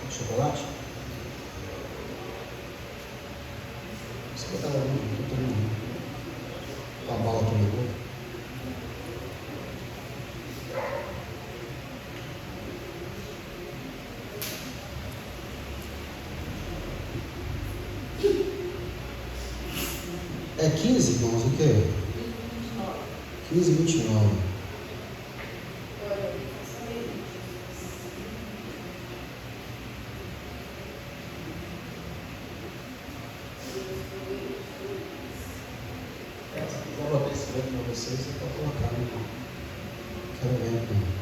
Chocolate? Você botar lá uma bala aqui no corpo. É 15, irmãos, o quê? 15, 29. Você pode colocar, irmão. Quero ver, irmão.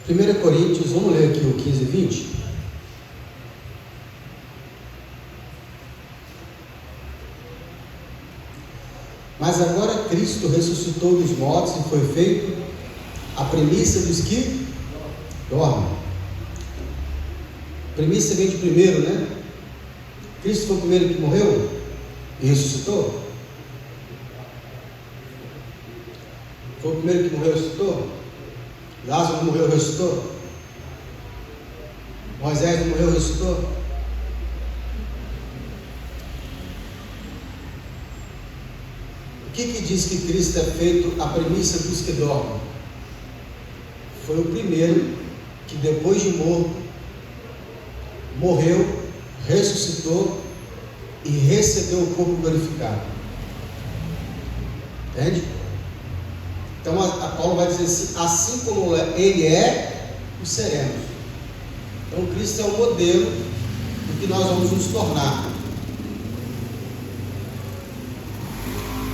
Primeira Coríntios, vamos ler aqui o 15 e 20. Mas agora Cristo ressuscitou dos mortos e foi feito a premissa dos que dormem. Premissa vem de primeiro, né? Cristo foi o primeiro que morreu e ressuscitou. Foi o primeiro que morreu e ressuscitou. Lázaro morreu e ressuscitou. Moisés não morreu e ressuscitou. O que diz que Cristo é feito a premissa dos que dormem? Foi o primeiro que depois de morto, morreu, ressuscitou e recebeu o corpo glorificado. Entende? Então a Paulo vai dizer assim como ele é, o seremos. Então Cristo é o modelo do que nós vamos nos tornar.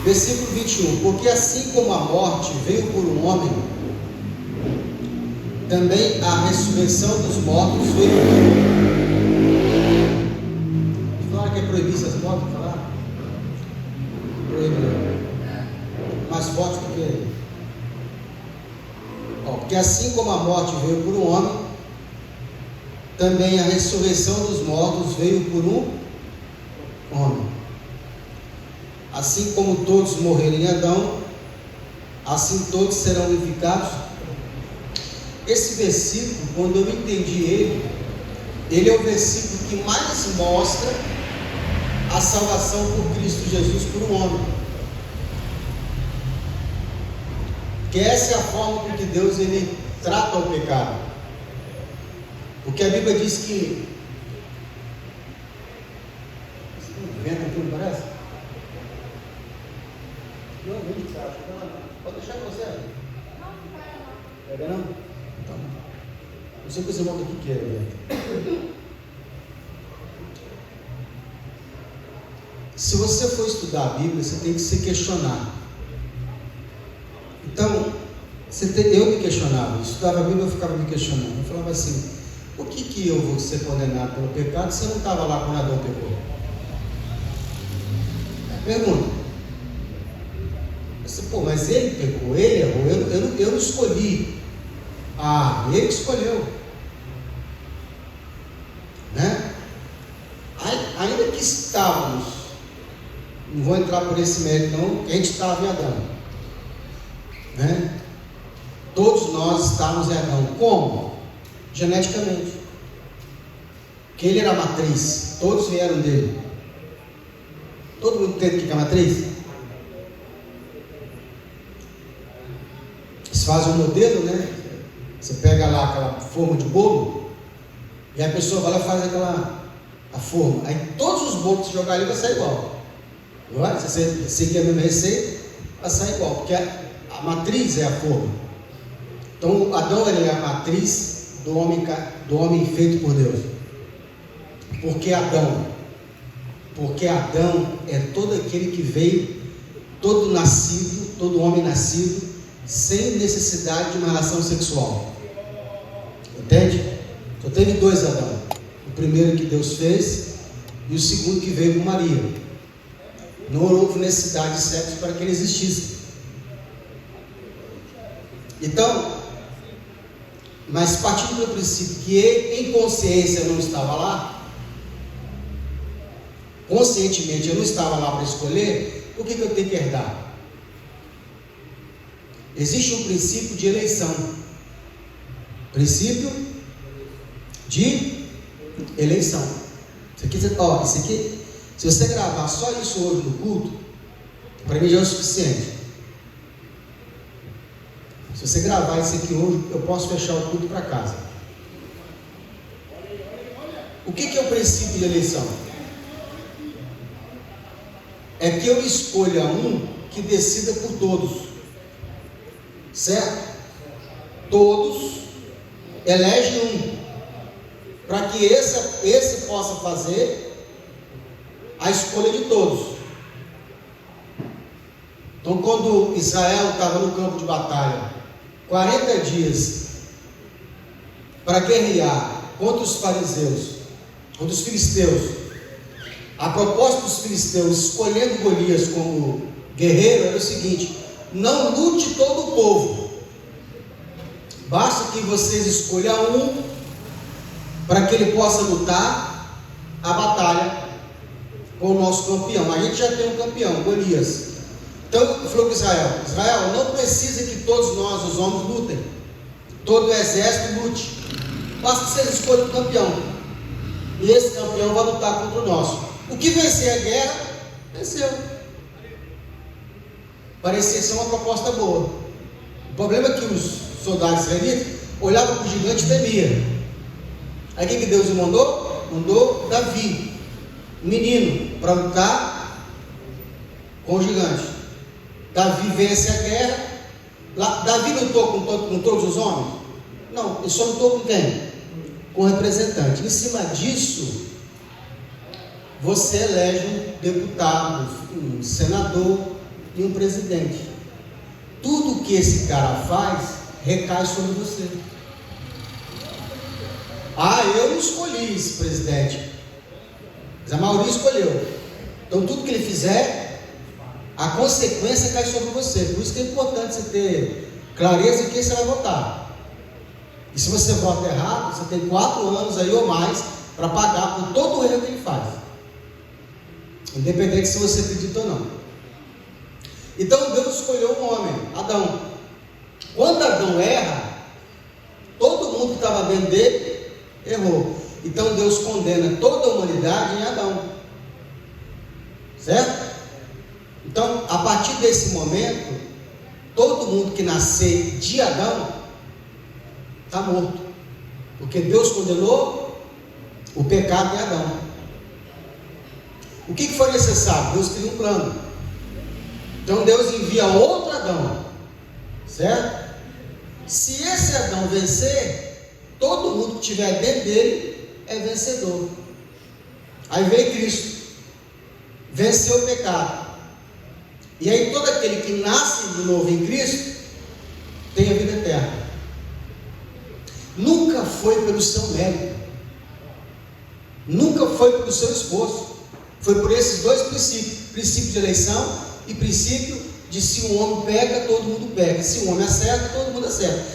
Versículo 21. Porque assim como a morte veio por um homem, também a ressurreição dos mortos veio por um homem. Falaram que é proibir essas mortes? Falaram? Proibir. Mais forte do que ele. Porque assim como a morte veio por um homem, também a ressurreição dos mortos veio por um homem. Assim como todos morreram em Adão, assim todos serão vivificados. Esse versículo, quando eu entendi ele é o versículo que mais mostra a salvação por Cristo Jesus por um homem. Que essa é a forma com que Deus ele trata o pecado. Porque a Bíblia diz que vento aqui, não parece? Não, vem de casa. Pode deixar com você. Não, pega não? Então, não sei o que você manda aqui que é. Se você for estudar a Bíblia, você tem que se questionar. Então, eu me questionava, eu estudava a Bíblia, eu ficava me questionando. Eu falava assim, por que eu vou ser condenado pelo pecado se eu não estava lá quando Adão pecou? Pergunta. Você, pô, mas ele pecou, ele errou, eu não escolhi. Ah, ele escolheu. Né? Ainda que estávamos, não vou entrar por esse mérito não, que a gente estava em Adão. Né? Todos nós estávamos em Adão. Como? Geneticamente. Porque ele era a matriz, todos vieram dele. Todo mundo entende o que é a matriz? Eles fazem um modelo, né? Você pega lá aquela forma de bolo, e a pessoa vai lá e faz a forma. Aí todos os bolos que você jogar ali vai sair igual. Não é? Se você seguir a mesma receita, vai sair igual, porque a matriz é a forma. Então Adão ele é a matriz do homem feito por Deus. Por que Adão? Porque Adão é todo aquele que veio, todo nascido, todo homem nascido, sem necessidade de uma relação sexual. Entende? Só teve dois Adão. O primeiro que Deus fez e o segundo que veio com Maria. Não houve necessidade de sexo para que ele existisse. Então, mas partindo do princípio que ele, em consciência, não estava lá, conscientemente eu não estava lá para escolher, o que eu tenho que herdar? Existe um princípio de eleição. Princípio de eleição. Isso aqui, se você gravar só isso hoje no culto, para mim já é o suficiente. Se você gravar isso aqui hoje, eu posso fechar o culto para casa. O que é o princípio de eleição? É que eu escolha um que decida por todos. Certo? Todos elegem um, para que esse possa fazer a escolha de todos. Então, quando Israel estava no campo de batalha, 40 dias para guerrear contra os fariseus, contra os filisteus, a proposta dos filisteus, escolhendo Golias como guerreiro, era o seguinte: não lute todo o povo, basta que vocês escolham um para que ele possa lutar a batalha com o nosso campeão. A gente já tem um campeão, Golias. Então falou com Israel: Israel, não precisa que todos nós, os homens, lutem, todo o exército lute, basta que vocês escolham um campeão, e esse campeão vai lutar contra o nosso. O que vencer a guerra, venceu. Parecia ser uma proposta boa. O problema é que os soldados israelitas olhavam para o gigante e temiam. Aí o que Deus mandou? Mandou Davi, um menino, para lutar com o gigante. Davi vence a guerra. Davi lutou com todos os homens? Não, ele só lutou com quem? Com o representante. Em cima disso, você elege um deputado, um senador e um presidente. Tudo que esse cara faz recai sobre você. Ah, eu não escolhi esse presidente, mas a maioria escolheu. Então tudo que ele fizer, a consequência cai sobre você. Por isso que é importante você ter clareza em quem você vai votar. E se você vota errado, você tem 4 anos aí ou mais para pagar por todo o erro que ele faz, independente se você acredita ou não. Então Deus escolheu um homem, Adão. Quando Adão erra, todo mundo que estava dentro dele errou. Então Deus condena toda a humanidade em Adão. Certo? Então, a partir desse momento, todo mundo que nascer de Adão está morto, porque Deus condenou o pecado em Adão. O que foi necessário? Deus cria um plano. Então Deus envia outro Adão, certo? Se esse Adão vencer, todo mundo que estiver dentro dele é vencedor. Aí veio Cristo, venceu o pecado, e aí todo aquele que nasce de novo em Cristo tem a vida eterna. Nunca foi pelo seu mérito, nunca foi pelo seu esforço. Foi por esses dois princípios: princípio de eleição e princípio de se um homem peca, todo mundo peca. Se um homem acerta, todo mundo acerta.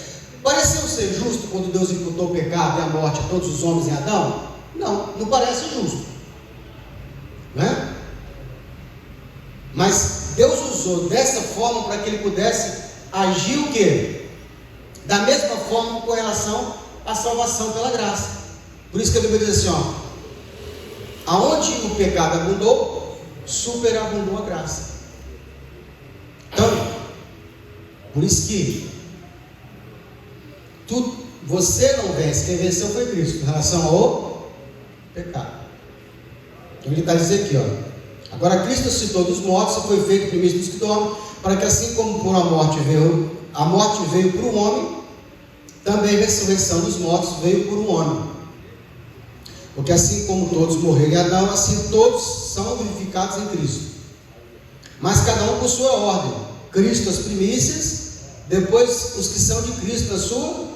Pareceu ser justo quando Deus imputou o pecado e a morte a todos os homens em Adão? Não, não parece justo, né? Mas Deus usou dessa forma para que ele pudesse agir o quê? Da mesma forma com relação à salvação pela graça. Por isso que a Bíblia diz assim, ó: aonde o pecado abundou, superabundou a graça. Então, por isso que você não vence, quem venceu foi Cristo em relação ao pecado. Então ele está dizendo aqui, ó: agora Cristo ressuscitou dos mortos e foi feito primeiro dos que dormem, para que assim como por a morte veio por um homem, também a ressurreição dos mortos veio por um homem. Porque assim como todos morreram em Adão, assim todos são vivificados em Cristo. Mas cada um por sua ordem. Cristo as primícias, depois os que são de Cristo na sua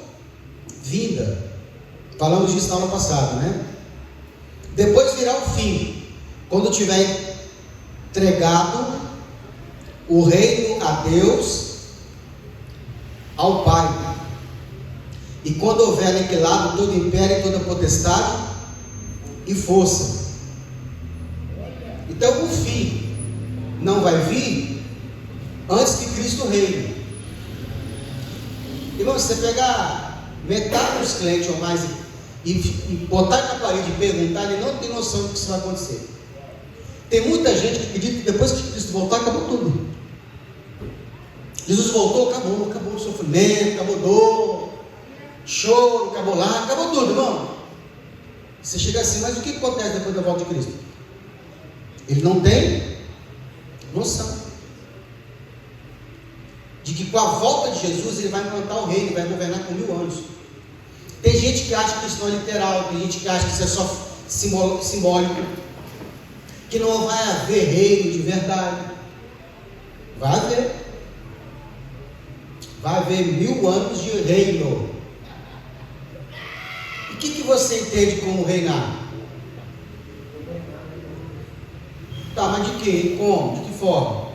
vinda. Falamos disso na aula passada, né? Depois virá o fim, quando tiver entregado o reino a Deus, ao Pai, e quando houver aniquilado todo império e toda potestade e força. Então o fim não vai vir antes que Cristo reine. Irmão, se você pegar metade dos clientes ou mais e botar na parede e perguntar, ele não tem noção do que isso vai acontecer. Tem muita gente que acredita que depois que Cristo voltar, acabou tudo. Jesus voltou, acabou o sofrimento, acabou dor, choro, acabou lá, acabou tudo, irmão. Você chega assim, mas o que acontece depois da volta de Cristo? Ele não tem noção de que com a volta de Jesus ele vai implantar o reino, vai governar por 1000 anos. Tem gente que acha que isso não é literal, tem gente que acha que isso é só simbólico, que não vai haver reino de verdade. Vai haver. Vai haver 1000 anos de reino. E o que você entende como reinar? Tá, mas de quê? Como? De que forma?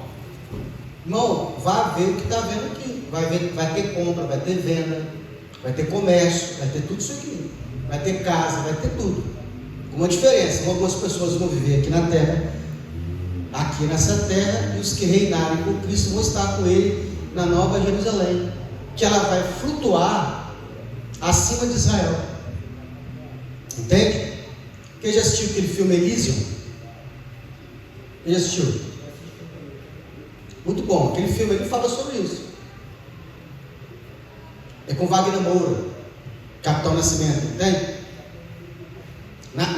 Irmão, vai ver o que está vendo aqui. Vai ter compra, vai ter venda, vai ter comércio, vai ter tudo isso aqui. Vai ter casa, vai ter tudo. Com uma diferença: algumas pessoas vão viver aqui na terra, aqui nessa terra, e os que reinarem com Cristo vão estar com Ele na Nova Jerusalém, que ela vai flutuar acima de Israel. Entende? Quem já assistiu aquele filme Elysium? Quem já assistiu? Muito bom. Aquele filme ele fala sobre isso. É com Wagner Moura, Capitão Nascimento, entende?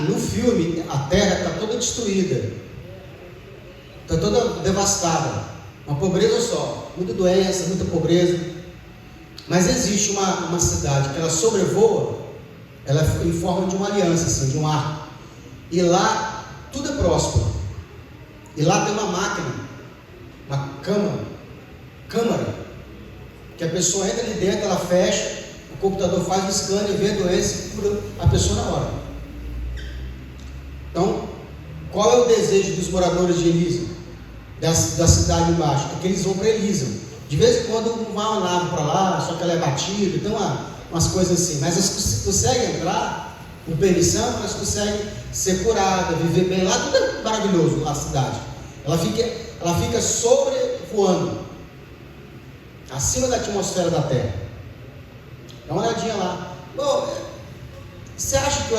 No filme a terra está toda destruída, está toda devastada, uma pobreza só, muita doença, muita pobreza. Mas existe uma cidade que ela sobrevoa, ela é em forma de uma aliança, assim, de um arco, e lá tudo é próspero. E lá tem uma máquina, uma câmara, que a pessoa entra ali dentro, ela fecha, o computador faz o scan, vê a doença e cura a pessoa na hora. Então, qual é o desejo dos moradores de Elysium, da cidade embaixo? É que eles vão para Elysium. De vez em quando vai uma nave para lá, só que ela é batida, então umas coisas assim. Mas elas conseguem entrar com permissão, elas conseguem ser curadas, viver bem lá, tudo é maravilhoso a cidade. Ela fica sobrevoando, acima da atmosfera da Terra. Dá uma olhadinha lá. Bom, você acha que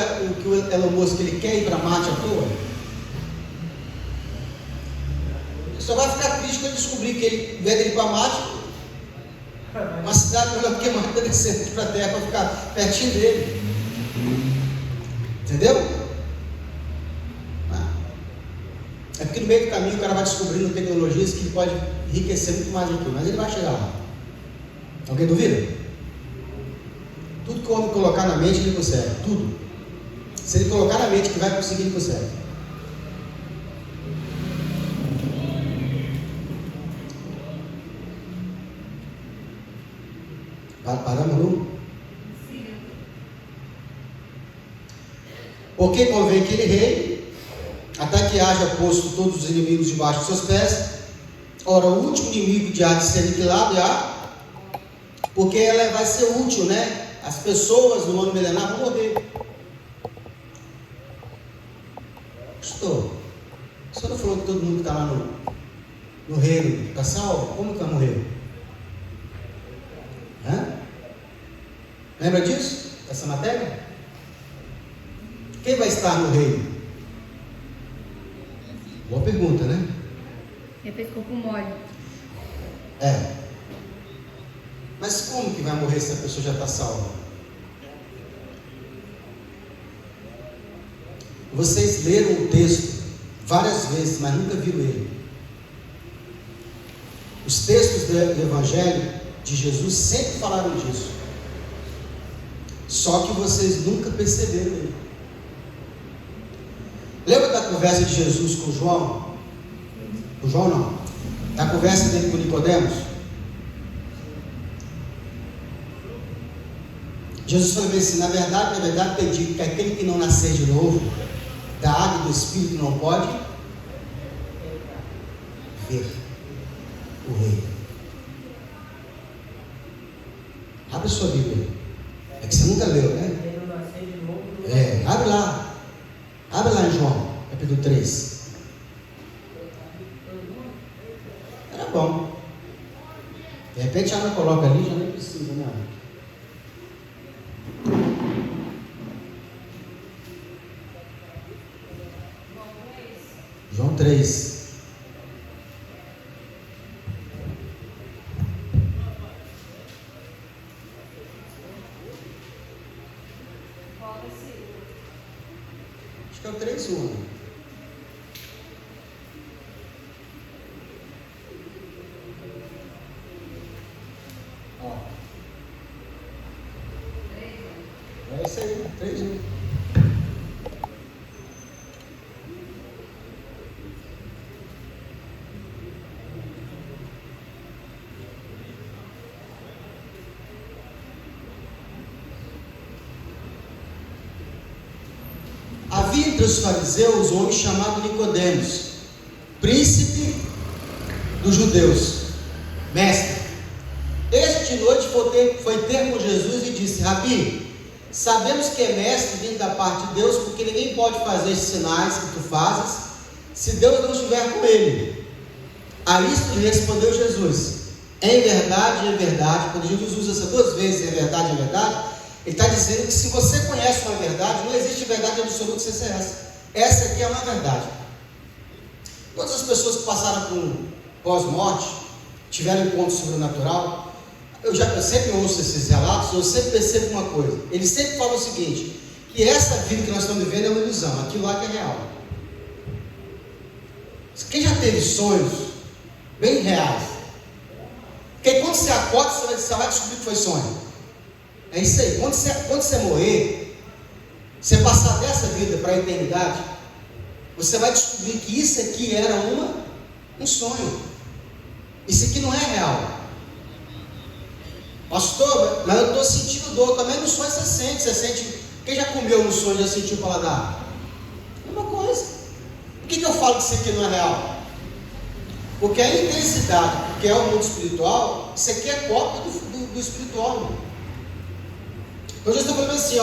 o Elon Musk ele quer ir para Marte à toa? Ele só vai ficar triste quando ele descobrir que ele, em vez de ir para Marte, uma cidade melhor que Marte está descendo aqui para a Terra para ficar pertinho dele. Entendeu? É porque no meio do caminho o cara vai descobrindo tecnologias que ele pode enriquecer muito mais aqui, mas ele vai chegar lá. Alguém duvida? Tudo que o homem colocar na mente, ele consegue. Tudo. Se ele colocar na mente que vai conseguir, ele consegue. Paramos no? Porque convém que ele reine, até que haja posto todos os inimigos debaixo de seus pés. Ora, o último inimigo de há de ser aniquilado é porque ela vai ser útil, né? As pessoas no ano milenar vão morrer. Pastor, o senhor não falou que todo mundo que está lá no reino está salvo? Como que vai morrer? Lembra disso? Essa matéria? Quem vai estar no reino? Boa pergunta, né? Quem fez corpo mole. Mas como que vai morrer se a pessoa já está salva? Vocês leram o texto várias vezes, mas nunca viram ele. Os textos do Evangelho de Jesus sempre falaram disso. Só que vocês nunca perceberam ele. Lembra da conversa de Jesus com João? Com João não. Da conversa dele com Nicodemos? Jesus falou assim: na verdade eu digo que aquele que não nascer de novo da água e do Espírito não pode ver o Rei. Abre sua Bíblia. É que você nunca leu, né? Abre lá. Abre lá em João, capítulo 3. Era bom. De repente a Ana coloca ali, já nem precisa, né? João 3. Acho que é o 3:1. É isso aí, 3:1. Havia entre os fariseus um homem chamado Nicodemos, príncipe dos judeus. Mestre, este de noite foi ter com Jesus e disse: Rabi, sabemos que é mestre vindo da parte de Deus, porque ninguém pode fazer esses sinais que tu fazes, se Deus não estiver com ele. A isto lhe respondeu Jesus: em verdade, quando Jesus usa essas duas vezes, é verdade, ele está dizendo que se você conhece uma verdade, não existe verdade absoluta sem ser essa. Essa aqui é uma verdade. Todas as pessoas que passaram por pós-morte, tiveram encontro sobrenatural, eu sempre ouço esses relatos, eu sempre percebo uma coisa. Eles sempre falam o seguinte: que essa vida que nós estamos vivendo é uma ilusão, aquilo lá que é real. Quem já teve sonhos bem reais? Porque quando você acorda, você vai descobrir que foi sonho. É isso aí. Quando você morrer, você passar dessa vida para a eternidade, você vai descobrir que isso aqui era um sonho. Isso aqui não é real. Pastor, mas eu estou sentindo dor. Também no sonho você sente. Quem já comeu no sonho, já sentiu o paladar? É uma coisa. Por que eu falo que isso aqui não é real? Porque a intensidade, que é o mundo espiritual, isso aqui é cópia do espiritual, irmão. Então eu estou falando assim,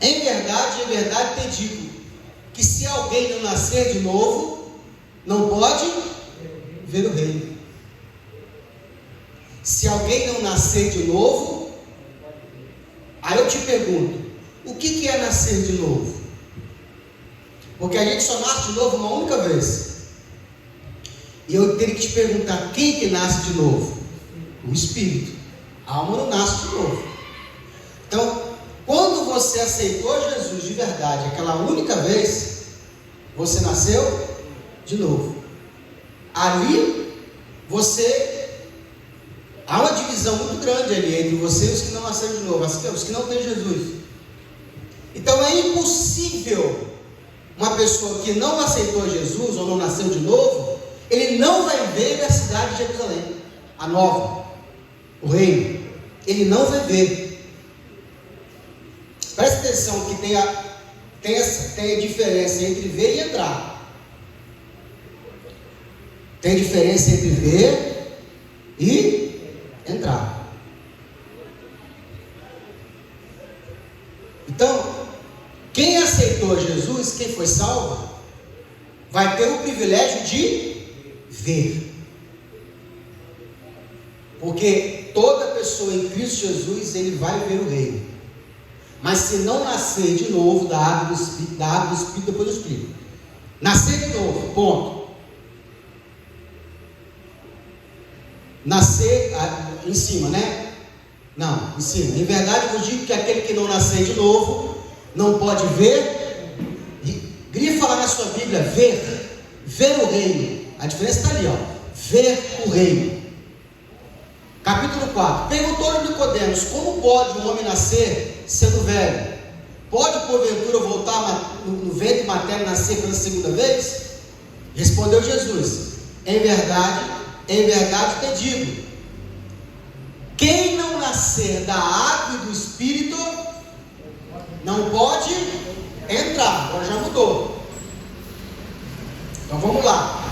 em verdade te digo, que se alguém não nascer de novo, não pode ver o reino. Se alguém não nascer de novo, aí eu te pergunto, o que é nascer de novo? Porque a gente só nasce de novo uma única vez. E eu teria que te perguntar, quem que nasce de novo? O Espírito. A alma não nasce de novo. Então, quando você aceitou Jesus de verdade, aquela única vez, você nasceu de novo. Ali, há uma divisão muito grande ali entre você e os que não nasceram de novo, os que não têm Jesus. Então é impossível uma pessoa que não aceitou Jesus ou não nasceu de novo, ele não vai ver a cidade de Jerusalém, a nova, o reino. Ele não vai ver. Presta atenção que tem a diferença entre ver e entrar. Tem diferença entre ver e entrar. Então, quem aceitou Jesus, quem foi salvo, vai ter o privilégio de ver. Porque toda pessoa em Cristo Jesus, ele vai ver o reino. Mas se não nascer de novo da água do Espírito, depois eu explico. Nascer de novo, ponto. Nascer em cima, né? Não, em cima. Em verdade eu vos digo que aquele que não nascer de novo, não pode ver. Grifa lá na sua Bíblia, ver. Ver o reino. A diferença está ali, ó. Ver o reino. Capítulo 4. Perguntou-lhe Nicodemos: como pode um homem nascer sendo velho? Pode porventura voltar no ventre materno nascer pela segunda vez? Respondeu Jesus: em verdade te digo, quem não nascer da água e do Espírito não pode entrar. Agora já mudou. Então vamos lá.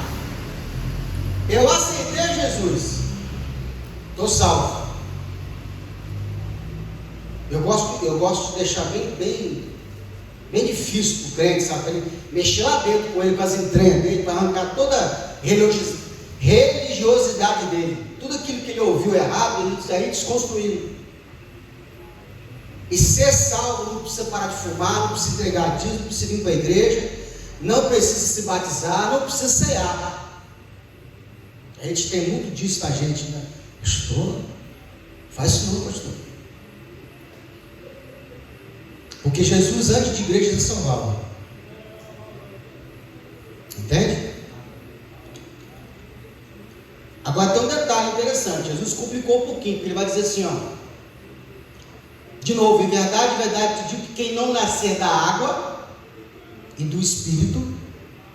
Eu aceitei Jesus, estou salvo. Eu gosto de deixar bem difícil para o crente, sabe? Para ele mexer lá dentro com ele, com as entranhas dele, para arrancar toda a religiosidade dele. Tudo aquilo que ele ouviu errado, ele sair desconstruindo. E ser salvo não precisa parar de fumar, não precisa entregar a Deus, não precisa vir para a igreja, não precisa se batizar, não precisa cear. A gente tem muito disso da gente, né? Pastor, faz isso não, pastor. Porque Jesus, antes de igreja, ele salvava. Entende? Agora tem um detalhe interessante. Jesus complicou um pouquinho, porque ele vai dizer assim, ó. De novo, em verdade te digo que quem não nascer da água e do Espírito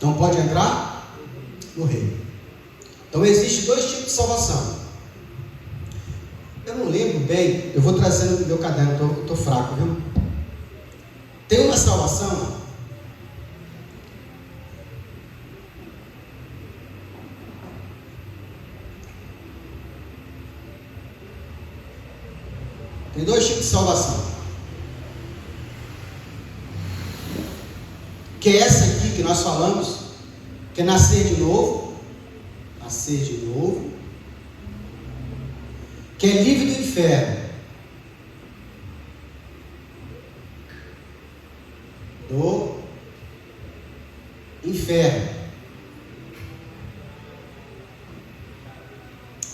não pode entrar no reino. Então existem dois tipos de salvação. Eu não lembro bem, eu vou trazendo no meu caderno, estou fraco, viu? Tem uma salvação tem dois tipos de salvação, que é essa aqui que nós falamos, que é nascer de novo, que é livre do inferno,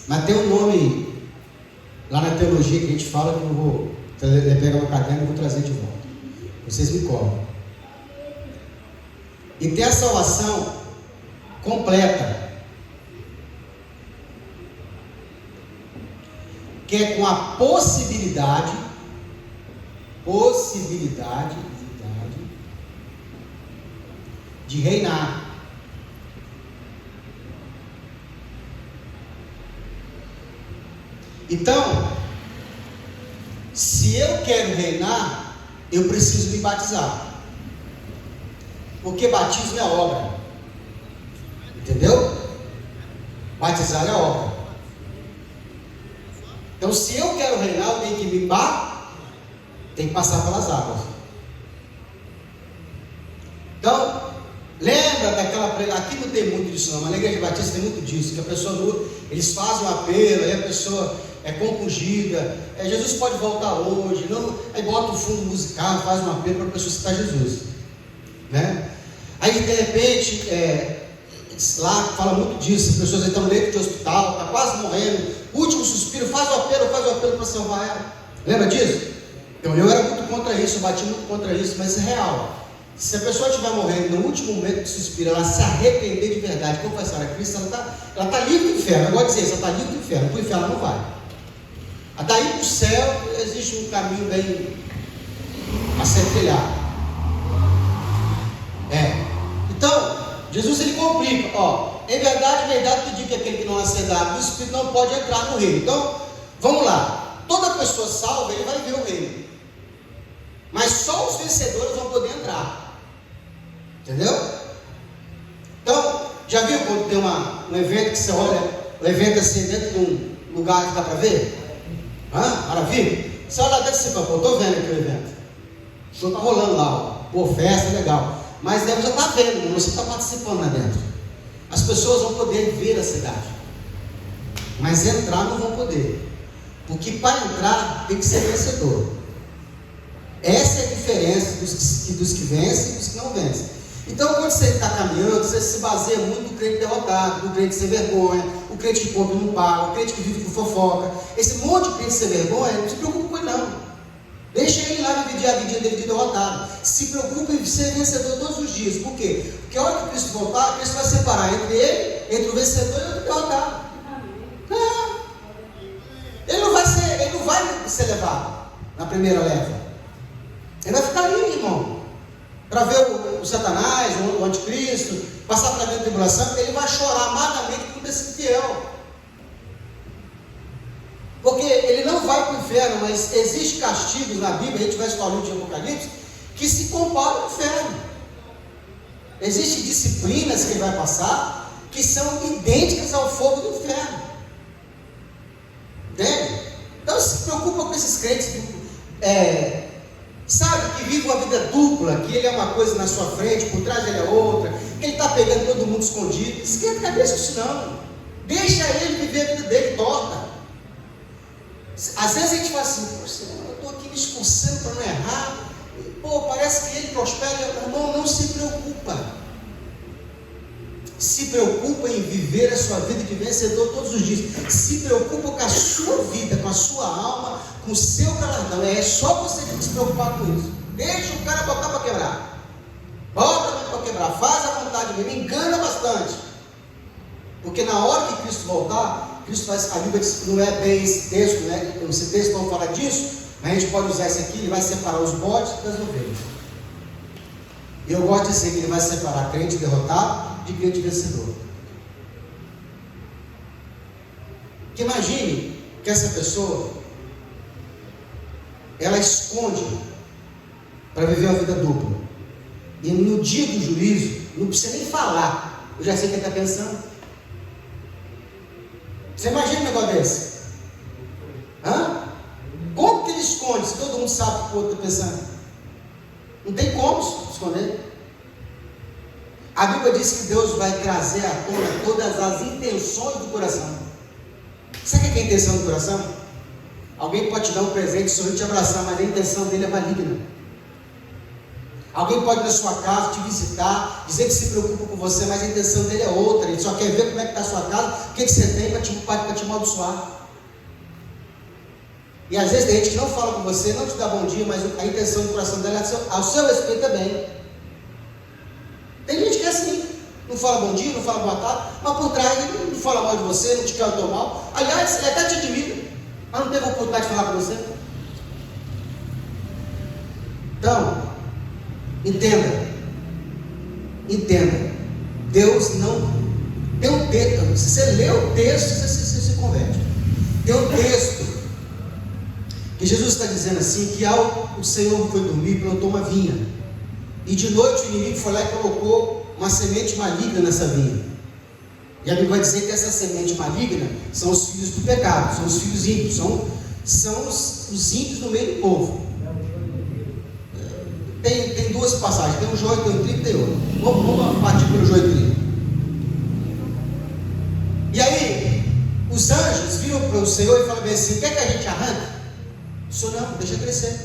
mas tem um nome lá na teologia que a gente fala, que eu não vou pegar meu caderno e vou trazer de volta, vocês me cobram. E tem a salvação completa, que é com a possibilidade de reinar. Então, se eu quero reinar, eu preciso me batizar, porque batismo é obra, entendeu? Batizar é obra. Então, se eu quero reinar, eu tenho que me tem que passar pelas águas. Então, lembra daquela aqui não tem muito disso não, mas na igreja batista tem muito disso, que a pessoa, eles fazem um apelo, aí a pessoa é compungida, Jesus pode voltar hoje, não, aí bota um fundo musical, faz um apelo para a pessoa citar Jesus, né? Aí de repente, lá fala muito disso, as pessoas estão no leito de hospital, está quase morrendo, último suspiro, faz o apelo para salvar ela. Lembra disso? Então eu era muito contra isso, eu bati muito contra isso, mas isso é real. Se a pessoa estiver morrendo no último momento de suspiro, ela se arrepender de verdade, confessar a Cristo, ela está livre do inferno. Eu gosto de dizer isso, ela está livre do inferno, para o inferno ela não vai. Daí para o céu existe um caminho bem a ser trilhado. Então, Jesus ele complica, em verdade te digo que aquele que não nascer da água do Espírito não pode entrar no reino. Então, vamos lá, toda pessoa salva, ele vai ver o reino, mas só os vencedores vão poder entrar, entendeu? Então, Já viu quando tem um evento que você olha, o evento assim dentro de um lugar que dá para ver? Maravilha? Você olha lá dentro e você fala, pô, estou vendo aqui o evento. O show está rolando lá, ó. Pô, festa, legal. Mas deve já estar vendo, você está participando lá dentro. As pessoas vão poder ver a cidade, mas entrar não vão poder. Porque para entrar tem que ser vencedor. Essa é a diferença dos que vencem e dos que não vencem. Então, quando você está caminhando, você se baseia muito no crente derrotado, no crente sem vergonha, o crente que come não paga, o crente que vive com fofoca. Esse monte de crente sem vergonha, não se preocupe com ele não. Deixa ele lá viver a vida dele de derrotado. Se preocupe em ser vencedor todos os dias. Por quê? Porque a hora que Cristo voltar, Cristo vai separar entre ele, entre o vencedor e o derrotado. Ele não vai ser levado na primeira leva. Ele vai ficar ali, irmão, para ver o Satanás, o anticristo, passar pela grande tribulação. Ele vai chorar amargamente por ter sido fiel. Porque ele não vai para o inferno, mas existem castigos na Bíblia, a gente vai estudar o livro de Apocalipse, que se comparam ao inferno. Existem disciplinas que ele vai passar, que são idênticas ao fogo do inferno. Entende? Então se preocupa com esses crentes, sabe, que vivem uma vida dupla, que ele é uma coisa na sua frente, por trás ele é outra, que ele está pegando todo mundo escondido. Esquenta a cabeça com isso não. Deixa ele viver a vida dele torta. Às vezes a gente fala assim, poxa, eu estou aqui me esforçando para não errar, pô, parece que ele prospera. Irmão, não se preocupa. Se preocupa em viver a sua vida de vencedor todos os dias. Se preocupa com a sua vida, com a sua alma, com o seu galardão. É só você que tem que se preocupar com isso. Deixa o cara botar para quebrar. Bota para quebrar, faz a vontade dele, engana bastante. Porque na hora que Cristo voltar, Cristo faz, a Bíblia diz que não é bem esse texto, né? Esse texto não fala disso, mas a gente pode usar esse aqui, ele vai separar os bodes das ovelhas. E eu gosto de dizer que ele vai separar crente derrotado de crente vencedor. Que imagine que essa pessoa, ela esconde para viver uma vida dupla. E no dia do juízo, não precisa nem falar, eu já sei o que ele está pensando. Você imagina um negócio desse? Como que ele esconde se todo mundo sabe o que o outro está pensando? Não tem como esconder. A Bíblia diz que Deus vai trazer à tona todas as intenções do coração. Sabe o que é a intenção do coração? Alguém pode te dar um presente, sorrir, te abraçar, mas a intenção dele é maligna. Alguém pode ir na sua casa, te visitar, dizer que se preocupa com você, mas a intenção dele é outra. Ele só quer ver como é que está a sua casa, o que você tem para te amaldiçoar. E às vezes tem gente que não fala com você, não te dá bom dia, mas a intenção do coração dela é ao seu respeito também. Tem gente que é assim, não fala bom dia, não fala boa tarde, mas por trás ele não fala mal de você, não te quer o teu mal. Aliás, ele até te admira, mas não teve a oportunidade de falar com você. Então, entenda. Deus não tem um texto. Se você lê o texto, você se converte. Tem um texto que Jesus está dizendo assim, que o Senhor foi dormir, plantou uma vinha, e de noite o inimigo foi lá e colocou uma semente maligna nessa vinha. E a Bíblia vai dizer que essa semente maligna são os filhos do pecado, são os filhos ímpios, são os ímpios no meio do povo. Tem duas passagens, tem um joio, tem um trigo, tem outro. Vamos partir pelo joio e trigo. E aí, os anjos viram para o Senhor e falaram bem assim: quer que a gente arranque? O Senhor não, deixa crescer.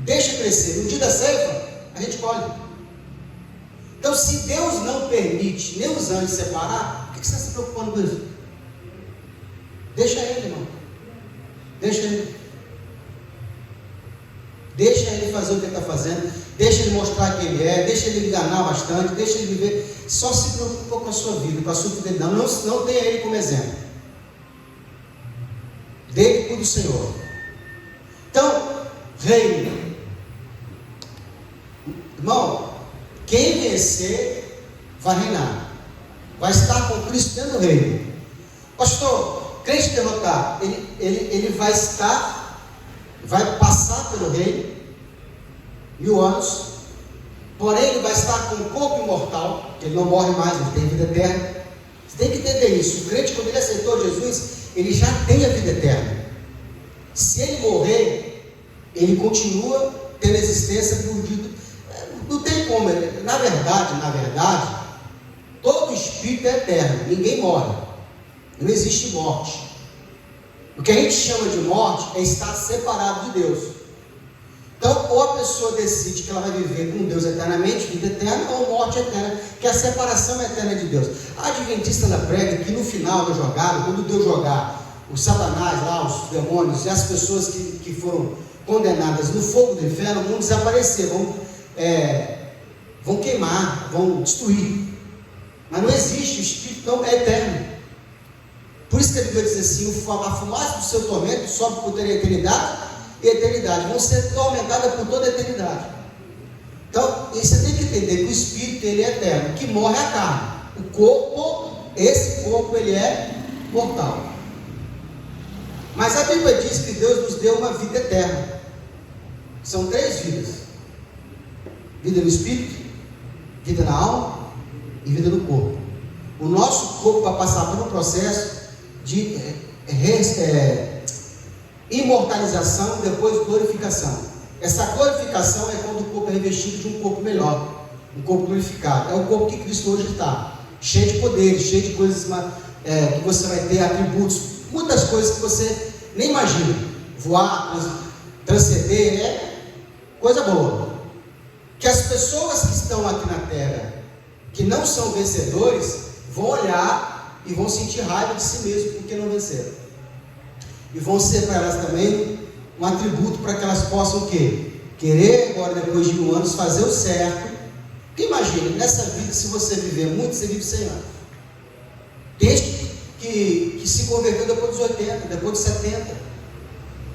Deixa crescer. No dia da ceifa, a gente colhe. Então, se Deus não permite nem os anjos separar, por que você está se preocupando com isso? Deixa ele, irmão. Deixa ele. Deixa ele fazer o que ele está fazendo, deixa ele mostrar quem ele é, deixa ele enganar bastante, deixa ele viver. Só se preocupa com a sua vida, com a sua fidelidade. Não tenha ele como exemplo. Dê tudo do Senhor. Então, reino. Irmão, quem vencer vai reinar, vai estar com Cristo dentro do reino. Pastor, crente derrotado, ele vai passar pelo reino 1000 anos, porém ele vai estar com um corpo imortal, que ele não morre mais, ele tem vida eterna. Você tem que entender isso. O crente, quando ele aceitou Jesus, ele já tem a vida eterna. Se ele morrer, ele continua tendo existência por. Não tem como. Na verdade, todo espírito é eterno. Ninguém morre. Não existe morte. O que a gente chama de morte é estar separado de Deus. Então, ou a pessoa decide que ela vai viver com Deus eternamente, vida eterna, ou morte eterna, que é a separação eterna de Deus. A Adventista ela prega que no final da jogada, quando Deus jogar o Satanás lá, os demônios e as pessoas que foram condenadas no fogo do inferno, vão desaparecer, vão queimar, vão destruir. Mas não existe, o Espírito não é eterno. Por isso que a Bíblia diz assim: a fumaça do seu tormento sobe por toda a eternidade e eternidade. Vão ser tormentadas por toda a eternidade. Então, você tem que entender que o Espírito ele é eterno, que morre a carne. O corpo, esse corpo, ele é mortal. Mas a Bíblia diz que Deus nos deu uma vida eterna. São 3 vidas: vida no Espírito, vida na alma e vida no corpo. O nosso corpo vai passar por um processo de imortalização, depois glorificação. Essa glorificação é quando o corpo é revestido de um corpo melhor, um corpo glorificado. É o corpo que Cristo hoje está, cheio de poderes, cheio de coisas que você vai ter, atributos, muitas coisas que você nem imagina. Voar, transcender, é coisa boa. Que as pessoas que estão aqui na terra, que não são vencedores, vão olhar e vão sentir raiva de si mesmo porque não venceram. E vão ser para elas também um atributo para que elas possam o quê? Querer agora, depois de 1000 anos, fazer o certo. Porque imagina, nessa vida, se você viver muito, você vive 100 anos. Tem gente que se converteu depois dos 80, depois dos 70.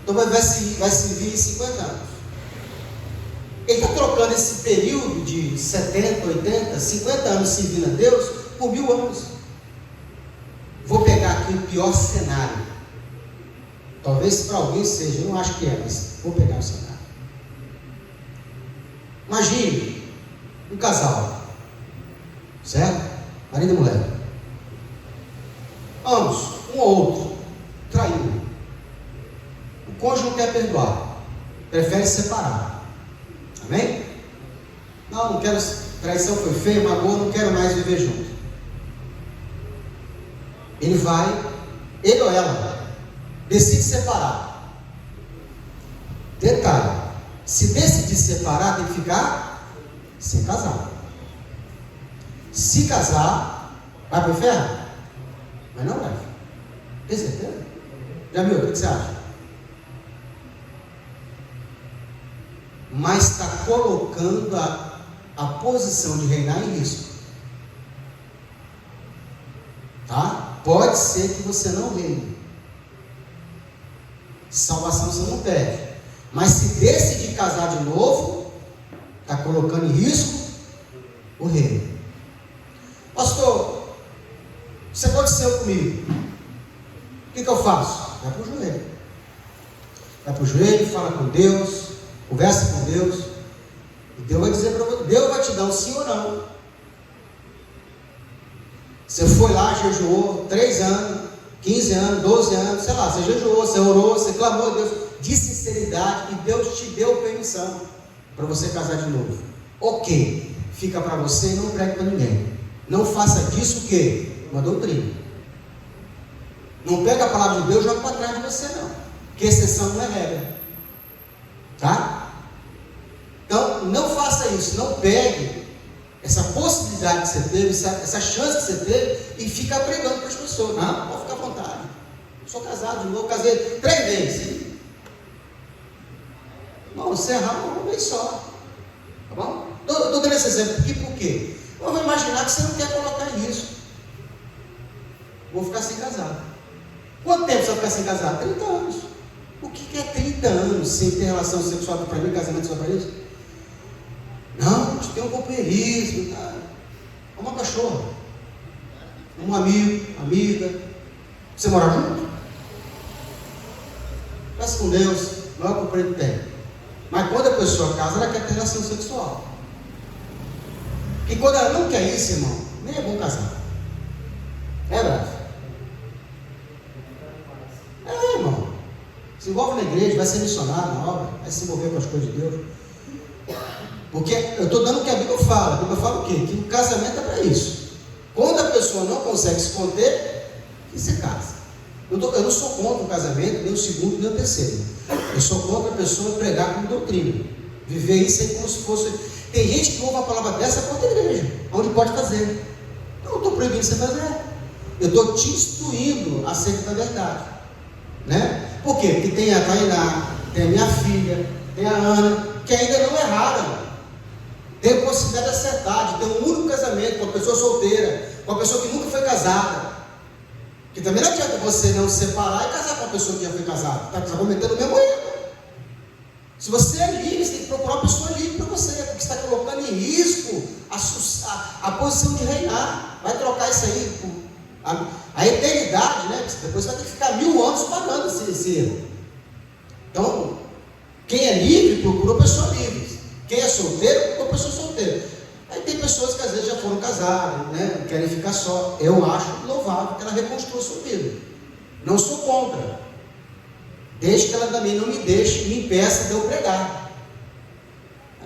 Então vai se vir 50 anos. Ele está trocando esse período de 70, 80, 50 anos servindo a Deus por 1000 anos. Vou pegar aqui o pior cenário. Talvez para alguém seja, eu não acho que é, mas vou pegar o cenário. Imagine um casal, certo? Marido e mulher. Ambos, um ou outro, traiu. O cônjuge não quer perdoar, prefere separar. Amém? Não quero, traição foi feia, magoou, não quero mais viver junto. Ele ou ela, decide separar. Detalhe: se decidir separar, tem que ficar sem casar. Se casar, vai para o inferno? Mas não vai. Tem certeza? Já viu? O que você acha? Mas está colocando a posição de reinar em risco. Tá? Pode ser que você não reine. Salvação você não perde. Mas se decidir casar de novo, está colocando em risco o reino. Pastor, isso aconteceu comigo. O que eu faço? Vai para o joelho. Vai para o joelho, fala com Deus, conversa com Deus. E Deus vai dizer para você, Deus vai te dar um sim ou não. Você foi lá, jejuou 3 anos, 15 anos, 12 anos, sei lá, você jejuou, você orou, você clamou a Deus de sinceridade e Deus te deu permissão para você casar de novo. Ok, fica para você e não pregue para ninguém. Não faça disso o quê? Uma doutrina. Não pega a palavra de Deus e joga para trás de você não, porque exceção não é regra. Tá? Então, não faça isso, não pegue essa possibilidade que você teve, essa chance que você teve e fica pregando para as pessoas. Não, pode ficar à vontade. Sou casado de novo, casei 3 vezes. Não, você errar uma vez só. Tá bom? Estou dando esse exemplo aqui por quê? Eu vou imaginar que você não quer colocar em risco. Vou ficar sem casar. Quanto tempo você vai ficar sem casar? 30 anos. O que é 30 anos sem ter relação sexual para mim, casamento só para isso? Não, a gente tem um companheirismo, tá? Uma cachorra, um amigo, amiga. Você morar junto? Peça com Deus, não é o companheiro que tem. Mas quando a pessoa casa, ela quer ter relação sexual. E quando ela não quer isso, irmão, nem é bom casar. É verdade. É, irmão. Se envolve na igreja, vai ser missionário na obra, vai se envolver com as coisas de Deus. Porque eu estou dando o que a Bíblia fala. A Bíblia fala o quê? Que o casamento é para isso. Quando a pessoa não consegue se conter, que se casa. Eu não sou contra o casamento, nem o segundo, nem o terceiro. Eu sou contra a pessoa pregar como doutrina. Viver isso aí como se fosse. Tem gente que ouve a palavra dessa contra a igreja, onde pode fazer. Eu não estou proibindo você fazer. Eu estou te instruindo acerca da verdade. Né? Por quê? Porque tem a Tainá, tem a minha filha, tem a Ana, que ainda não erraram. Tem a possibilidade de acertar, de ter um único casamento com uma pessoa solteira, com uma pessoa que nunca foi casada. Que também não adianta você não se separar e casar com uma pessoa que já foi casada. Está cometendo o mesmo erro. Se você é livre, você tem que procurar uma pessoa livre para você, porque você está colocando em risco a posição de reinar. Vai trocar isso aí por a eternidade, né? Depois você vai ter que ficar 1000 anos pagando esse erro. Então, quem é livre procura pessoa livre. Quem é solteiro procura pessoa solteira. Aí tem pessoas que às vezes já foram casadas, né? Querem ficar só. Eu acho louvável que ela reconstrua a sua vida. Não sou contra. Desde que ela também não me deixe, me impeça de eu pregar.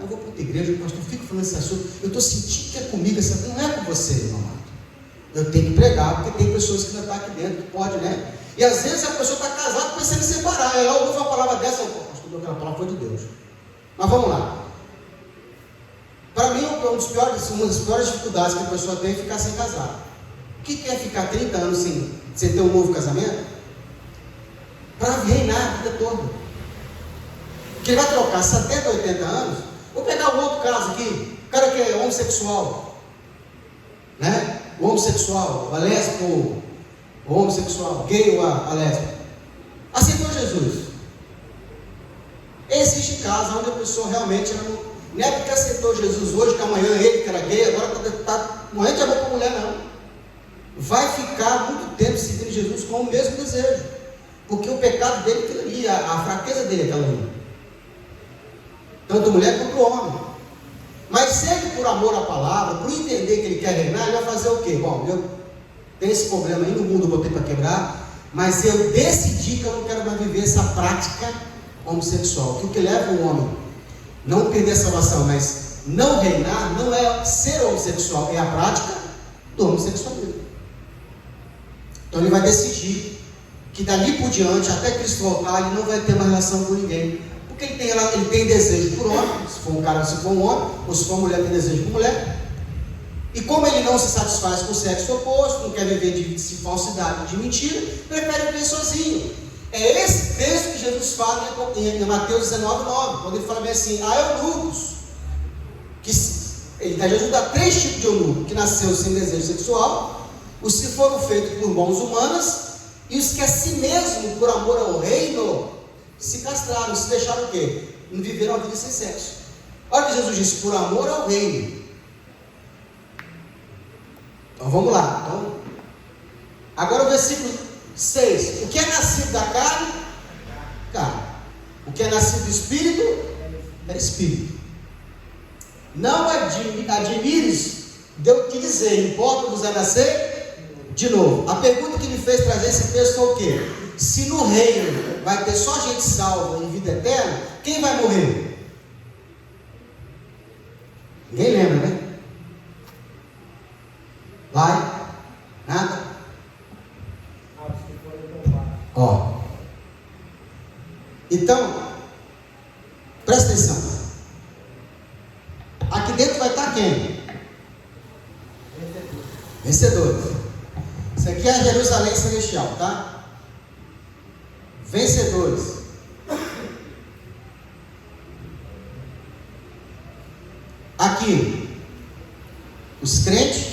Eu vou para outra igreja, pastor, eu fico falando esse assunto. Eu estou sentindo que é comigo, não é com você, irmão. Eu tenho que pregar, porque tem pessoas que não estão aqui dentro, que pode, né? E às vezes a pessoa está casada pensando em separar. Aí ela ouve uma palavra dessa, pastor, aquela palavra foi de Deus. Mas vamos lá. Para mim, uma das piores dificuldades que a pessoa tem é ficar sem casar. O que é ficar 30 anos sem ter um novo casamento? Para reinar a vida toda. Porque ele vai trocar 70, 80 anos. Vou pegar um outro caso aqui. O cara que é homossexual, né? O homossexual, a lésbica, o homossexual, gay ou a lésbica, aceitou Jesus. Existe casos onde a pessoa realmente não é porque aceitou Jesus hoje, que amanhã ele que era gay, agora está morrendo de amor para a mulher, não. Vai ficar muito tempo seguindo Jesus com o mesmo desejo, porque o pecado dele é aquilo ali, a fraqueza dele é aquela ali. Tanto a mulher quanto o homem. Mas sempre por amor à palavra, por entender que ele quer reinar, ele vai fazer o quê? Bom, eu tenho esse problema aí no mundo, eu botei para quebrar, mas eu decidi que eu não quero mais viver essa prática homossexual. Que o que leva o homem não perder a salvação, mas não reinar, não é ser homossexual, é a prática do homossexualismo. Então ele vai decidir que dali por diante, até Cristo voltar, ele não vai ter mais relação com ninguém. Porque ele tem desejo por homem, se for um cara, se for um homem, ou se for uma mulher, tem desejo por mulher. E como ele não se satisfaz com o sexo oposto, não quer viver de falsidade, de mentira, prefere viver sozinho. É esse texto que Jesus fala em Mateus 19:9, quando ele fala bem assim: há eunucos, Jesus dá 3 tipos de eunuco: que nasceu sem desejo sexual, os que foram feitos por mãos humanas, e os que a si mesmo, por amor ao reino, se castraram, se deixaram o quê? Não viveram a vida sem sexo. Olha o que Jesus disse: por amor ao reino. Então vamos lá. Então, agora o versículo 6. O que é nascido da carne? Carne. O que é nascido do Espírito? É Espírito. Não admires de eu te dizer, importa-vos a nascer de novo. A pergunta que me fez trazer esse texto foi o quê? Se no reino vai ter só gente salva em vida eterna, quem vai morrer? Ninguém lembra, né? Vai? Nada? Ó. Então, presta atenção. Aqui dentro vai estar quem? Vencedores. Isso aqui é a Jerusalém Celestial, tá? Vencedores. Aqui, os crentes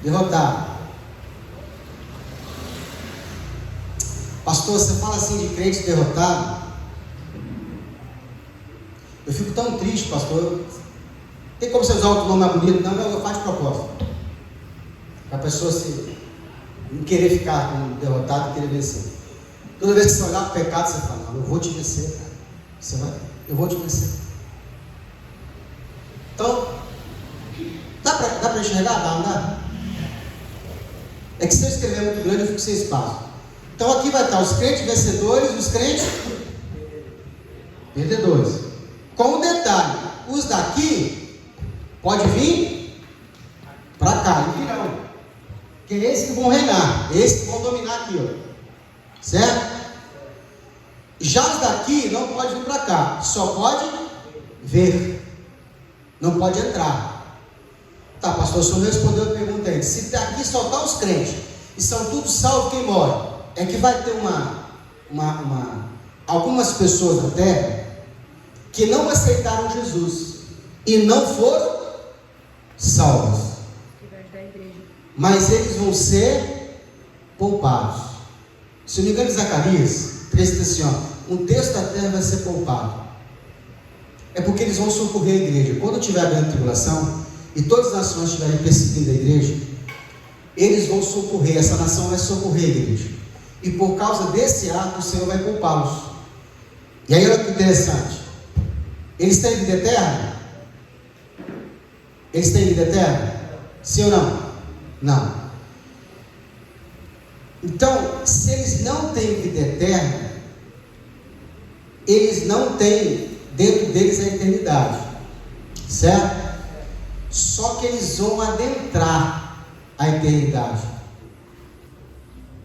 derrotados. Pastor, você fala assim de crente derrotado? Eu fico tão triste, pastor. Tem como você usar outro nome mais bonito? Não, eu faço de propósito. Para a pessoa não querer ficar com derrotado e querer vencer. Toda vez que você olhar para o pecado, você fala: não, eu vou te vencer, cara. Eu vou te vencer. Então, enxergar? Dá, não dá? É que se eu escrever muito grande, eu fico sem espaço. Então aqui vai estar os crentes vencedores e os crentes perdedores. Com um detalhe: os daqui pode vir para cá, e virão. Que é esses que vão reinar, esses que vão dominar aqui, ó. Certo? Já os daqui não pode vir para cá, só pode ver, não pode entrar. Tá, pastor, o senhor respondeu a pergunta aí. Se daqui só está os crentes e são todos salvos, quem morre? É que vai ter algumas pessoas na terra que não aceitaram Jesus e não foram salvos, mas eles vão ser poupados. Se não me engano, Zacarias 3 diz assim, ó, um terço da terra vai ser poupado. É porque eles vão socorrer a igreja. Quando tiver a grande tribulação e todas as nações estiverem perseguindo a igreja, eles vão socorrer, essa nação vai socorrer a igreja. E por causa desse ato, o Senhor vai poupá-los. E aí olha que interessante. Eles têm vida eterna? Eles têm vida eterna? Sim ou não? Não. Então, se eles não têm vida eterna, eles não têm dentro deles a eternidade, certo? Só que eles vão adentrar a eternidade.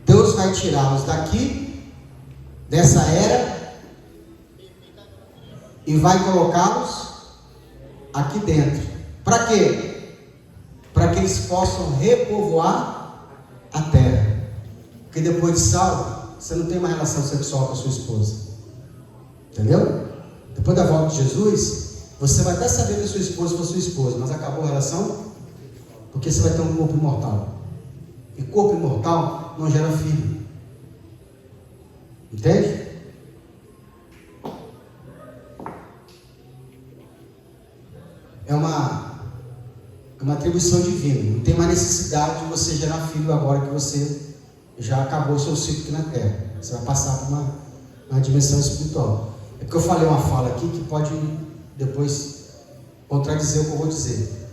Deus vai tirá-los daqui, dessa era, e vai colocá-los aqui dentro. Para quê? Para que eles possam repovoar a terra. Porque depois de salvo, você não tem mais relação sexual com a sua esposa. Entendeu? Depois da volta de Jesus, você vai até saber que a sua esposa foi sua esposa, mas acabou a relação, porque você vai ter um corpo imortal. E corpo imortal não gera filho. Entende? É uma atribuição divina. Não tem mais necessidade de você gerar filho agora que você já acabou o seu ciclo aqui na Terra. Você vai passar por uma dimensão espiritual. É porque eu falei uma fala aqui que pode depois contradizer o que eu vou dizer.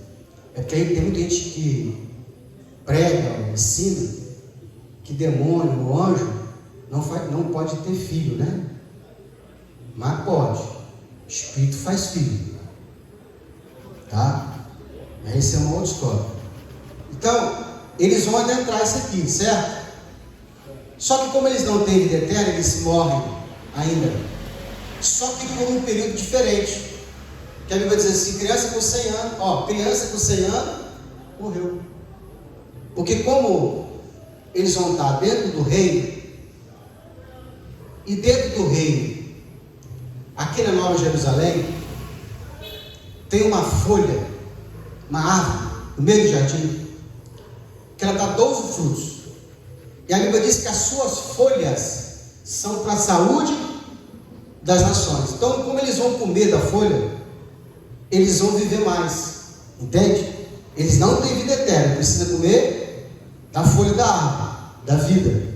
É porque aí tem muita gente que prega, ensina que demônio ou anjo não pode ter filho, né? Mas pode. Espírito faz filho. Tá? Essa é uma outra história. Então, eles vão adentrar isso aqui, certo? Só que como eles não têm vida eterna, eles morrem ainda. Só que por um período diferente. Que a Bíblia diz assim, criança com 100 anos, criança com 100 anos, morreu. Porque como eles vão estar dentro do reino, e dentro do reino, aqui na Nova Jerusalém, tem uma folha, uma árvore, no meio do jardim, que ela dá 12 frutos. E a Bíblia diz que as suas folhas são para a saúde das nações. Então, como eles vão comer da folha, eles vão viver mais. Entende? Eles não têm vida eterna, precisam comer da folha da árvore, da vida.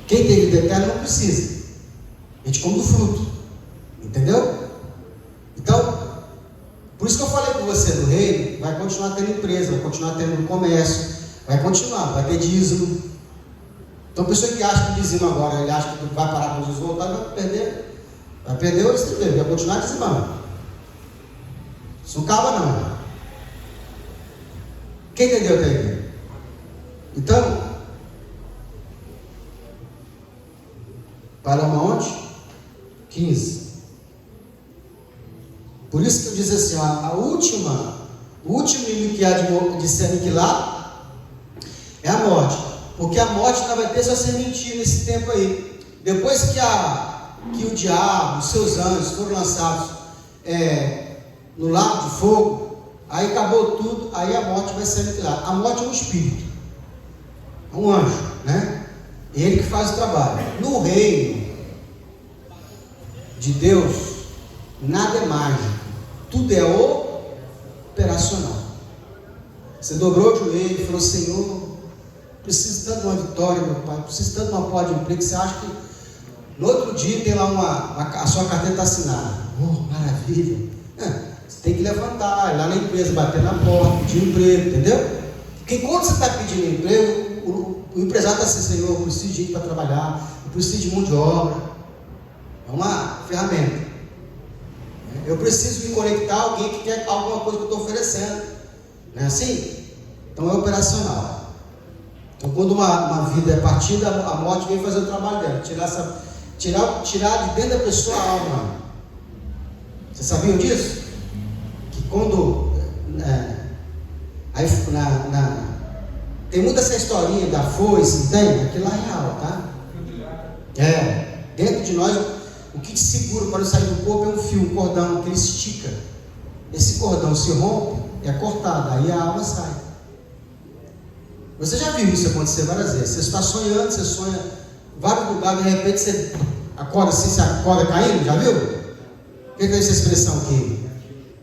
Quem tem vida eterna não precisa. A gente come do fruto. Entendeu? Então, por isso que eu falei com você do reino, vai continuar tendo empresa, vai continuar tendo comércio, vai continuar, vai ter dízimo. Então a pessoa que acha que dizima agora, ele acha que vai parar com Jesus voltar, vai perder o estribeiro, vai continuar dizimando. Isso não acaba não. Quem entendeu até aqui? Então, paramos onde? 15. Por isso que eu disse assim, o último inimigo que há de ser aniquilado é a morte. Porque a morte não vai ter só sementinha nesse tempo aí. Depois que o diabo, os seus anjos foram lançados no lago de fogo, aí acabou tudo, aí a morte vai ser aniquilada. A morte é um espírito, é um anjo, né? Ele que faz o trabalho. No reino de Deus, nada é mágico, tudo é operacional. Você dobrou o joelho e falou: Senhor, preciso tanto de uma vitória, meu Pai, preciso tanto de uma porta de emprego. Você acha que no outro dia tem lá a sua carteira está assinada. Oh, maravilha! Você tem que levantar, ir lá na empresa, bater na porta, pedir emprego, entendeu? Porque quando você está pedindo emprego, o empresário está assim: Senhor, eu preciso de gente para trabalhar, eu preciso de mão de obra. É uma ferramenta. Eu preciso me conectar a alguém que quer alguma coisa que eu estou oferecendo. Não é assim? Então é operacional. Então quando uma vida é partida, a morte vem fazer o trabalho dela, tirar de dentro da pessoa a alma. Vocês sabiam disso? Que quando tem muita essa historinha da foice, entende? Aquilo lá é real, tá? Dentro de nós, o que te segura para sair do corpo é um fio, um cordão que ele estica. Esse cordão se rompe, é cortado, aí a alma sai. Você já viu isso acontecer várias vezes? Você está sonhando, você sonha em vários lugares, de repente você acorda assim, você acorda caindo, já viu? O que é essa expressão aqui?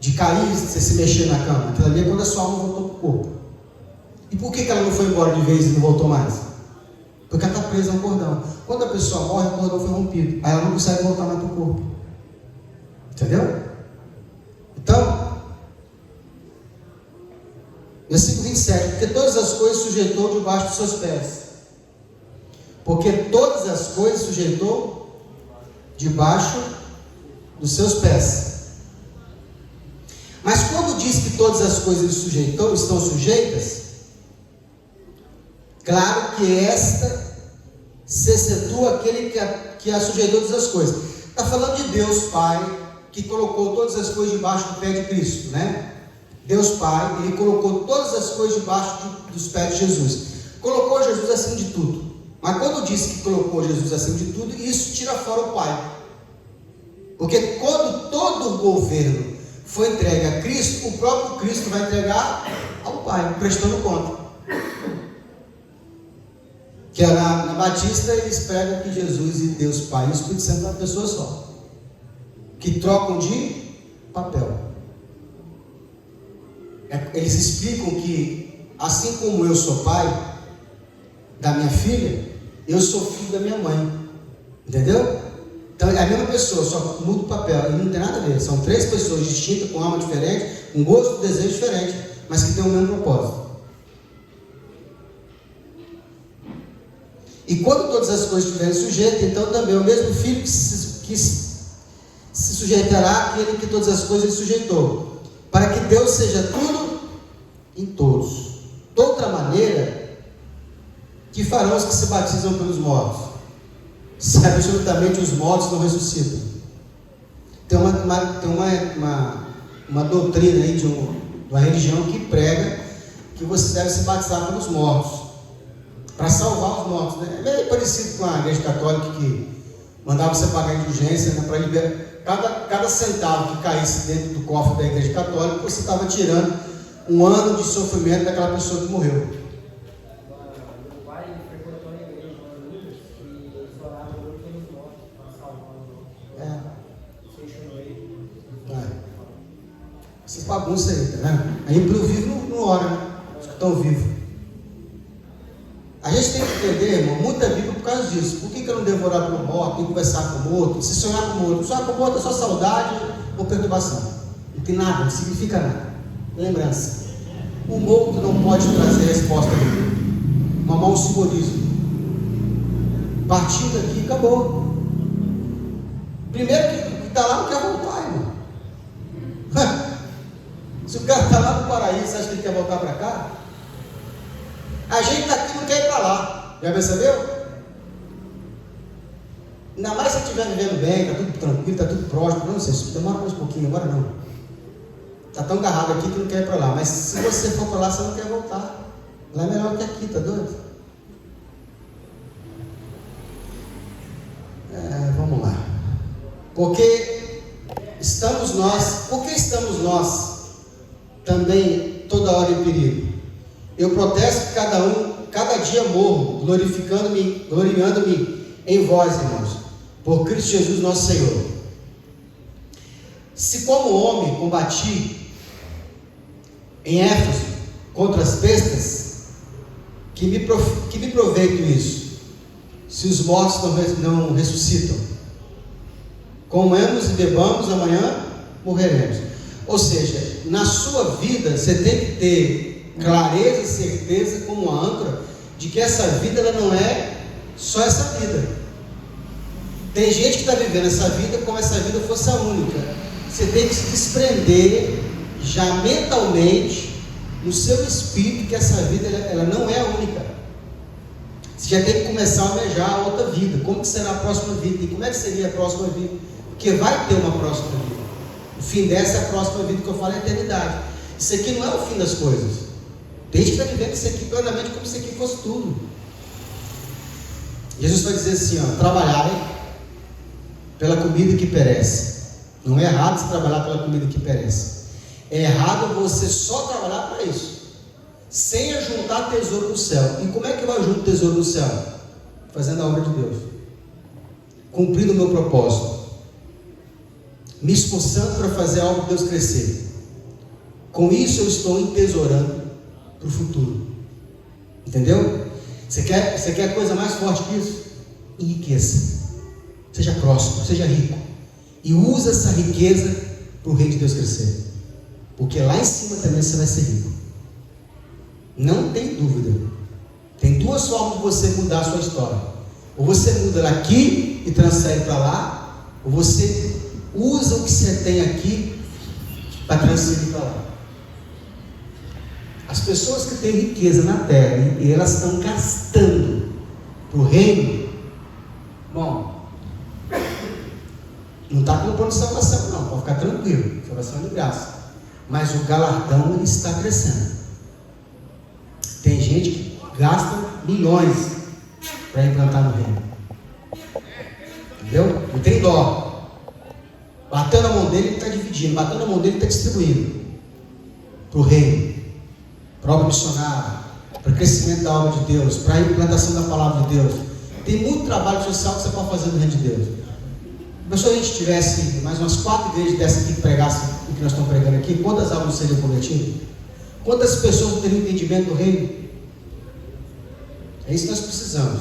De cair, você se mexer na cama. Aquilo ali é quando a sua alma voltou para o corpo. E por que ela não foi embora de vez e não voltou mais? Porque ela está presa a um cordão. Quando a pessoa morre, o cordão foi rompido. Aí ela não consegue voltar mais para o corpo. Entendeu? Então, versículo 27. Porque todas as coisas sujeitou debaixo dos seus pés. Porque todas as coisas sujeitou debaixo dos seus pés. Mas quando diz que todas as coisas ele sujeitou, estão sujeitas, claro que esta se excetua aquele que a sujeitou todas as coisas. Está falando de Deus Pai, que colocou todas as coisas debaixo do pé de Cristo, né? Deus Pai, Ele colocou todas as coisas debaixo dos pés de Jesus. Colocou Jesus acima de tudo. Mas quando diz que colocou Jesus acima de tudo, isso tira fora o Pai. Porque quando todo o governo foi entregue a Cristo, o próprio Cristo vai entregar ao Pai, prestando conta. Que na Batista eles pregam que Jesus e Deus Pai e o Espírito Santo é uma pessoa só, que trocam de papel. Eles explicam que assim como eu sou pai da minha filha, eu sou filho da minha mãe. Entendeu? Então é a mesma pessoa, só muda o papel. E não tem nada a ver. São três pessoas distintas, com alma diferente, com gosto e desejo diferente, mas que têm o mesmo propósito. E quando todas as coisas estiverem sujeitas, então também o mesmo filho que se sujeitará àquele que todas as coisas ele sujeitou, para que Deus seja tudo em todos. De outra maneira, que farão os que se batizam pelos mortos? Se absolutamente os mortos não ressuscitam. Tem uma doutrina aí de uma religião que prega que você deve se batizar pelos mortos, para salvar os mortos, né? É meio parecido com a igreja católica que mandava você pagar indulgência, né, para liberar. Cada centavo que caísse dentro do cofre da igreja católica, você estava tirando um ano de sofrimento daquela pessoa que morreu. Meu pai frequentou a igreja e chorava muito pelos mortos para salvar os mortos. Essas bagunças aí, tá vendo? Aí pro vivo não ora, né? Os que estão vivos. A gente tem que entender, irmão, muita Bíblia por causa disso. Por que eu não devo orar pelo morto, tem que conversar com o morto, se sonhar com o morto? Sonhar com o morto é só saudade ou perturbação. Não tem nada, não significa nada. Lembrança. O morto não pode trazer resposta nenhuma. Uma mão simbolismo. Partindo aqui, acabou. Primeiro que está lá não quer voltar, irmão. Se o cara está lá no paraíso, você acha que ele quer voltar para cá? A gente está aqui e não quer ir para lá. Já percebeu? Ainda mais se estiver vivendo bem, está tudo tranquilo, está tudo próximo. Não sei, se demora mais um pouquinho, agora não. Está tão agarrado aqui que não quer ir para lá. Mas se você for para lá, você não quer voltar. Lá é melhor que aqui, tá doido? Vamos lá. Por que estamos nós também toda hora em perigo? Eu protesto que cada dia morro, gloriando-me em vós, irmãos, por Cristo Jesus nosso Senhor. Se como homem combati em Éfeso contra as bestas, que me proveito isso, se os mortos não ressuscitam? Comemos e bebamos, amanhã morreremos. Ou seja, na sua vida você tem que ter clareza e certeza como uma âncora de que essa vida ela não é só essa vida. Tem gente que está vivendo essa vida como essa vida fosse a única. Você tem que se desprender já mentalmente no seu espírito que essa vida ela não é a única. Você já tem que começar a almejar a outra vida. Como que será a próxima vida? E como é que seria a próxima vida? Porque vai ter uma próxima vida. O fim dessa é a próxima vida que eu falo, é a eternidade. Isso aqui não é o fim das coisas. Tem gente que está vivendo isso aqui plenamente como se isso aqui fosse tudo. Jesus vai dizer assim, ó, trabalhai pela comida que perece. Não é errado você trabalhar pela comida que perece. É errado você só trabalhar para isso, sem ajuntar tesouro no céu. E como é que eu ajunto tesouro no céu? Fazendo a obra de Deus, cumprindo o meu propósito, me esforçando para fazer a obra de Deus crescer. Com isso eu estou entesourando para o futuro. Entendeu? Você quer coisa mais forte que isso? Enriqueça. Seja próspero, seja rico. E usa essa riqueza para o reino de Deus crescer. Porque lá em cima também você vai ser rico. Não tem dúvida. Tem duas formas de você mudar a sua história. Ou você muda daqui e transfere para lá, ou você usa o que você tem aqui para transferir para lá. As pessoas que têm riqueza na terra e elas estão gastando para o reino, bom, não está com plano de salvação não, pode ficar tranquilo, salvação é de graça, mas o galardão ele está crescendo. Tem gente que gasta milhões para implantar no reino, entendeu? Não tem dó. Batendo a mão dele, ele está dividindo, batendo a mão dele, ele está distribuindo para o reino, para a obra missionária, para o crescimento da obra de Deus, para a implantação da palavra de Deus. Tem muito trabalho social que você pode fazer no reino de Deus. Mas se a gente tivesse mais umas 4 igrejas dessas aqui que pregassem o que nós estamos pregando aqui, quantas almas seriam convertidas? Quantas pessoas não teriam entendimento do reino? É isso que nós precisamos.